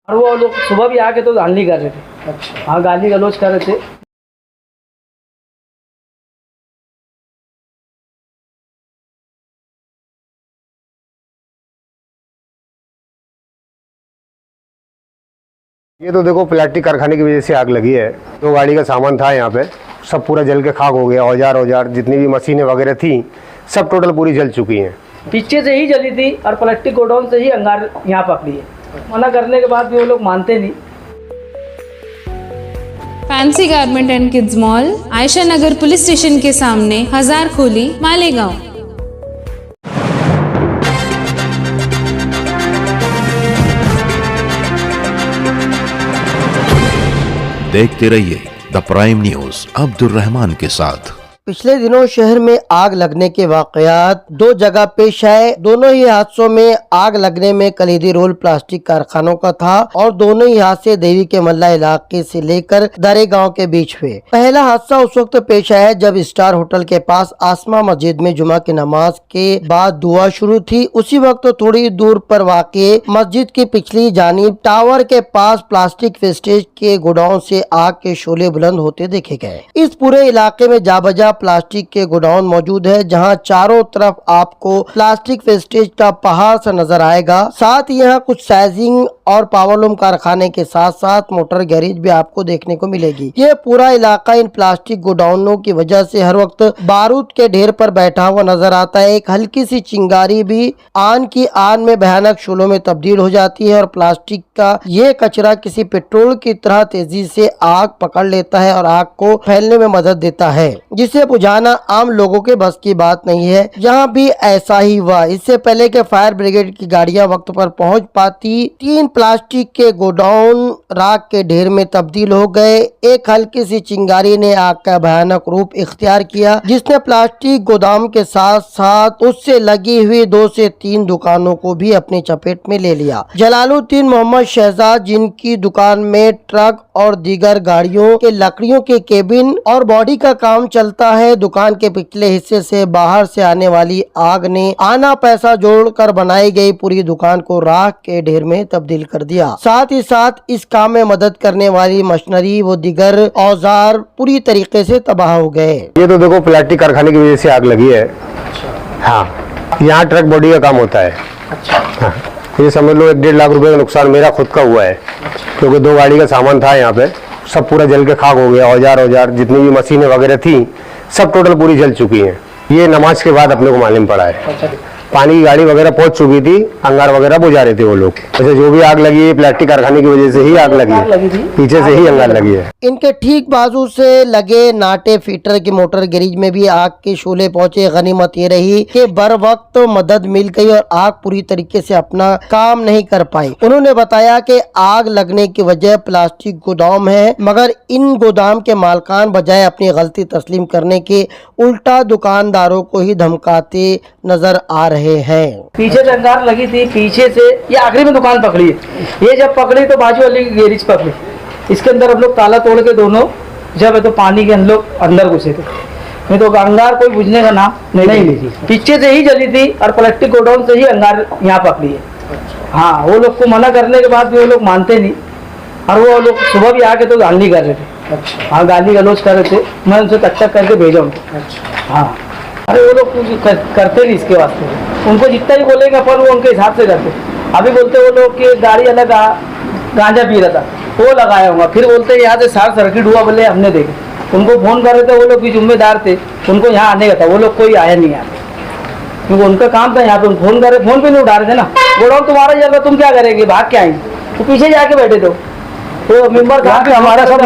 और वो लोग सुबह भी आके तो गाली कर रहे थे। अच्छा। हाँ, गाली गलौज कर रहे थे। ये तो देखो प्लास्टिक कारखाने की वजह से आग लगी है। 2 गाड़ी का सामान था यहाँ पे, सब पूरा जल के खाक हो गया। औजार जितनी भी मशीनें वगैरह थी सब टोटल पूरी जल चुकी हैं। पीछे से ही जली थी और प्लास्टिक गोडाउन से ही अंगार यहाँ पकड़ी है। मना करने के बाद भी वो लोग मानते नहीं। Fancy garment and kids mall, Ayesha Nagar police station के सामने, हजार खोली, मालेगांव। देखते रहिए the prime news Abdul Rahman के साथ। पिछले दिनों शहर में आग लगने के वाकयात 2 जगह पेश आए। दोनों ही हादसों में आग लगने में कलीदी रोल प्लास्टिक कारखानों का था और दोनों ही हादसे देवी के मल्ला इलाके से लेकर दरे गांव के बीच हुए। पहला हादसा उस वक्त पेश आया जब स्टार होटल के पास आसमा मस्जिद में जुमा की नमाज के बाद दुआ शुरू थी। उसी वक्त थोड़ी दूर पर वाक़े मस्जिद की पिछली जानिब टावर के पास प्लास्टिक वेस्टेज के गोडाउन से आग के शोले बुलंद होते देखे गए। इस पूरे इलाके में जाबजा प्लास्टिक के गोडाउन मौजूद है, जहां चारों तरफ आपको प्लास्टिक वेस्टेज का पहाड़ सा नजर आएगा। साथ ही यहाँ कुछ साइजिंग और पावरलूम कारखाने के साथ साथ मोटर गैरेज भी आपको देखने को मिलेगी। ये पूरा इलाका इन प्लास्टिक गोडाउनों की वजह से हर वक्त बारूद के ढेर पर बैठा हुआ नजर आता है। एक हल्की सी चिंगारी भी आन की आन में भयानक शोलों में तब्दील हो जाती है और प्लास्टिक का ये कचरा किसी पेट्रोल की तरह तेजी से आग पकड़ लेता है और आग को फैलने में मदद देता है, जिसे बुझाना आम लोगों के बस की बात नहीं है। यहाँ भी ऐसा ही हुआ। इससे पहले के फायर ब्रिगेड की गाड़ियां वक्त पर पहुंच पाती, 3 प्लास्टिक के गोडाउन राख के ढेर में तब्दील हो गए। एक हल्की सी चिंगारी ने आग का भयानक रूप इख्तियार किया, जिसने प्लास्टिक गोदाम के साथ साथ उससे लगी हुई 2 से 3 दुकानों को भी अपनी चपेट में ले लिया। जलालुद्दीन मोहम्मद शहजाद, जिनकी दुकान में ट्रक और दीगर गाड़ियों के लकड़ियों के केबिन और बॉडी का काम चलता है, दुकान के पिछले हिस्से से बाहर से आने वाली आग ने आना पैसा जोड़कर बनाई गई पूरी दुकान को राख के ढेर में तब्दील कर दिया। साथ ही साथ इस काम में मदद करने वाली मशीनरी व दीगर औजार पूरी तरीके से तबाह हो गए। ये तो देखो प्लास्टिक कारखाने की वजह से आग लगी है। हाँ, यहाँ ट्रक बॉडी का काम होता है। हाँ, ये समझ लो 1.5 लाख रुपए का नुकसान मेरा खुद का हुआ है, क्योंकि 2 गाड़ी का सामान था यहाँ पे, सब पूरा जल के खाक हो गया। औजार जितनी भी मशीनें वगैरह थी सब टोटल पूरी जल चुकी हैं। ये नमाज के बाद अपने को मालूम पड़ा है। पानी की गाड़ी वगैरह पहुंच चुकी थी, अंगार वगैरह बुझा रहे थे वो लोग। अच्छा, जो भी आग लगी है प्लास्टिक कारखाने की वजह से ही आग लगी है, पीछे से ही अंगार लगी है। इनके ठीक बाजू से लगे नाटे फीटर की मोटर गैरेज में भी आग के शोले पहुंचे। गनीमत ये रही कि बर वक्त मदद मिल गई और आग पूरी तरीके से अपना काम नहीं कर पाई। उन्होंने बताया कि आग लगने की वजह प्लास्टिक गोदाम है, मगर इन गोदाम के मालकान बजाय अपनी गलती तस्लीम करने के उल्टा दुकानदारों को ही धमकाते नजर आ रहे हैं। पीछे से अंगार लगी थी, पीछे से ये आखिरी में दुकान पकड़ी है। ये जब पकड़ी तो बाजू वाली गैरेज पकड़ी। इसके अंदर हम लोग ताला तोड़ के दोनों जब है तो पानी के अंदर घुसे थे, नहीं तो अंगार कोई बुझने का नाम नहीं ली। पीछे से ही जली थी और प्लास्टिक गोडाउन से ही अंगार यहाँ पकड़ी है। हाँ, वो लोग को मना करने के बाद भी वो लोग मानते नहीं और वो लोग सुबह भी आके तो गाली कर रहे थे। हाँ, गाली गलौज कर रहे थे। मैं उनसे टक करके भेजा उनको। हाँ, अरे वो लोग कुछ करते नहीं इसके वास्ते। उनको जितना ही बोलेंगे अपन वो उनके हिसाब से करते। अभी बोलते वो लोग कि गाड़ी अलग गांजा पी रहा था, वो लगाया होगा। फिर बोलते यहाँ से शॉर्ट सर्किट हुआ, बोले हमने देखे। उनको फोन कर रहे थे, वो लोग भी जिम्मेदार थे, उनको यहाँ आने का था, वो लोग कोई आया नहीं यहाँ, क्योंकि उनका काम था यहाँ पे। फोन कर रहे, फोन पे नहीं उठा रहे थे ना। गोडाउन तुम्हारा जगह, तुम क्या करेंगे, भाग के आएंगे। तो पीछे जाके बैठे थे तो मेम्बर हमारा सब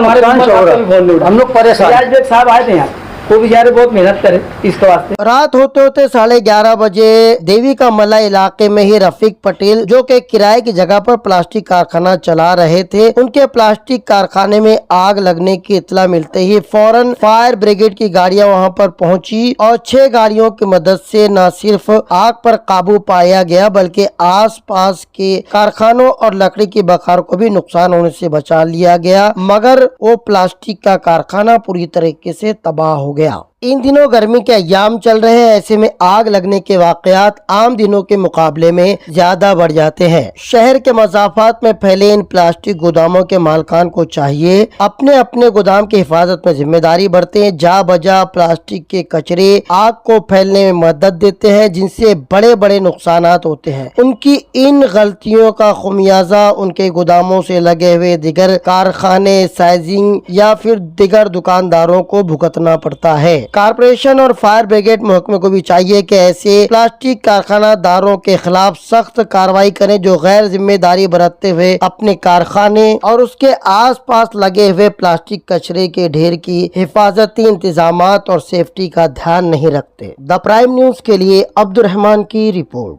हम लोग परेशान। साहब आए थे यहाँ, वो बेचारे बहुत मेहनत करे इसके वास्ते। रात होते होते 11:30 बजे देवी का मल्ला इलाके में ही रफीक पटेल, जो कि किराए की जगह पर प्लास्टिक कारखाना चला रहे थे, उनके प्लास्टिक कारखाने में आग लगने की इत्तला मिलते ही फौरन फायर ब्रिगेड की गाड़ियां वहां पर पहुंची और 6 गाड़ियों की मदद से न सिर्फ आग पर काबू पाया गया, बल्कि आसपास के कारखानों और लकड़ी की बखार को भी नुकसान होने से बचा लिया गया। मगर वो प्लास्टिक का कारखाना पूरी तरीके से तबाह हो गया। इन दिनों गर्मी के अय्याम चल रहे हैं, ऐसे में आग लगने के वाकयात आम दिनों के मुकाबले में ज्यादा बढ़ जाते हैं। शहर के मज़ाफ़ात में फैले इन प्लास्टिक गोदामों के मालकान को चाहिए अपने अपने गोदाम की हिफाजत में जिम्मेदारी बरतें। जा बजा प्लास्टिक के कचरे आग को फैलने में मदद देते हैं, जिनसे बड़े बड़े नुकसानात होते हैं। उनकी इन गलतियों का खुमियाजा उनके गोदामों से लगे हुए दिगर कारखाने, साइजिंग या फिर दिगर दुकानदारों को भुगतना पड़ता है। कारपोरेशन और फायर ब्रिगेड महकमे को भी चाहिए कि ऐसे प्लास्टिक कारखानादारों के खिलाफ सख्त कार्रवाई करें जो गैर जिम्मेदारी बरतते हुए अपने कारखाने और उसके आसपास लगे हुए प्लास्टिक कचरे के ढेर की हिफाजती इंतजामात और सेफ्टी का ध्यान नहीं रखते। द प्राइम न्यूज के लिए अब्दुल रहमान की रिपोर्ट।